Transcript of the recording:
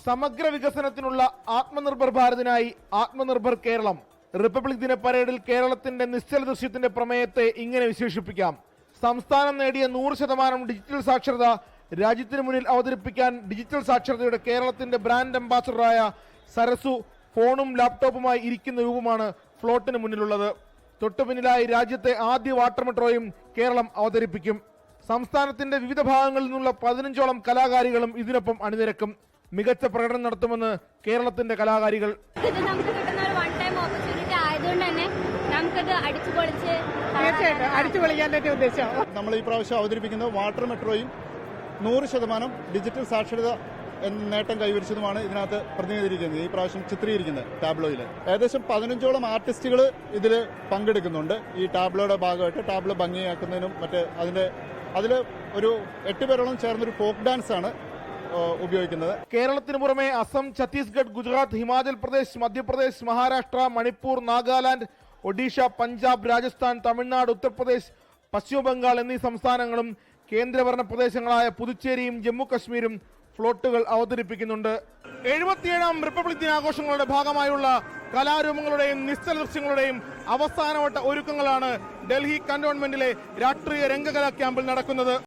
സമഗ്ര വികസനത്തിനുള്ള ആത്മനിർഭർ ഭാരതിനായി ആത്മനിർഭർ കേരളം. റിപ്പബ്ലിക് ദിന പരേഡിൽ കേരളത്തിന്റെ നിശ്ചല ദൃശ്യത്തിന്റെ പ്രമേയത്തെ ഇങ്ങനെ വിശേഷിപ്പിക്കാം. സംസ്ഥാനം നേടിയ 100% ഡിജിറ്റൽ സാക്ഷരത രാജ്യത്തിന് മുന്നിൽ അവതരിപ്പിക്കാൻ ഡിജിറ്റൽ സാക്ഷരതയുടെ കേരളത്തിന്റെ ബ്രാൻഡ് അംബാസഡറായ സരസു ഫോണും ലാപ്ടോപ്പുമായി ഇരിക്കുന്ന രൂപമാണ് ഫ്ലോട്ടിന് മുന്നിലുള്ളത്. തൊട്ടുപിന്നിലായി രാജ്യത്തെ ആദ്യ വാട്ടർ മെട്രോയും കേരളം അവതരിപ്പിക്കും. സംസ്ഥാനത്തിന്റെ വിവിധ ഭാഗങ്ങളിൽ നിന്നുള്ള 15ഓളം കലാകാരികളും ഇതിനൊപ്പം അണിനിരക്കും. മികച്ച പ്രകടനം നടത്തുമെന്ന് കേരളത്തിന്റെ കലാകാരികൾ. ഇത് നമുക്ക് കിട്ടുന്ന ഒരു വൺ ടൈം ഓപ്പർച്യൂണിറ്റി ആയതുകൊണ്ട് തന്നെ നമുക്കത് അടിച്ചുപൊളിച്ച് അടിച്ചുപൊളിക്കാൻ്റെ ഉദ്ദേശം. നമ്മൾ ഈ പ്രാവശ്യം അവതരിപ്പിക്കുന്നത് വാട്ടർ മെട്രോയും 100% ഡിജിറ്റൽ സാക്ഷരത എന്ന നേട്ടം കൈവരിച്ചതുമാണ് ഇതിനകത്ത് പ്രതിനിധീകരിക്കുന്നത്. ഈ പ്രാവശ്യം ചിത്രീകരിക്കുന്നത് ടാബ്ലോയിൽ ഏകദേശം 15ഓളം ആർട്ടിസ്റ്റുകൾ ഇതിൽ പങ്കെടുക്കുന്നുണ്ട്. ഈ ടാബ്ലോയുടെ ഭാഗമായിട്ട് ടാബ്ലോ ഭംഗിയാക്കുന്നതിനും അതിൽ ഒരു 8 പേരോളം ചേർന്നൊരു ഫോക്ക് ഡാൻസ് ആണ് ഉപയോഗിക്കുന്നത്. കേരളത്തിന് പുറമെ അസം, ഛത്തീസ്ഗഡ്, ഗുജറാത്ത്, ഹിമാചൽ പ്രദേശ്, മധ്യപ്രദേശ്, മഹാരാഷ്ട്ര, മണിപ്പൂർ, നാഗാലാൻഡ്, ഒഡീഷ, പഞ്ചാബ്, രാജസ്ഥാൻ, തമിഴ്നാട്, ഉത്തർപ്രദേശ്, പശ്ചിമ ബംഗാൾ എന്നീ സംസ്ഥാനങ്ങളും കേന്ദ്രഭരണ പ്രദേശങ്ങളായ പുതുച്ചേരിയും ജമ്മു കശ്മീരും ഫ്ലോട്ടുകൾ അവതരിപ്പിക്കുന്നുണ്ട്. 77ാം റിപ്പബ്ലിക് ദിനാഘോഷങ്ങളുടെ ഭാഗമായുള്ള കലാരൂപങ്ങളുടെയും നിശ്ചല ദൃശ്യങ്ങളുടെയും അവസാനവട്ട ഒരുക്കങ്ങളാണ് ഡൽഹി കന്റോൺമെന്റിലെ രാഷ്ട്രീയ രംഗകലാ ക്യാമ്പിൽ നടക്കുന്നത്.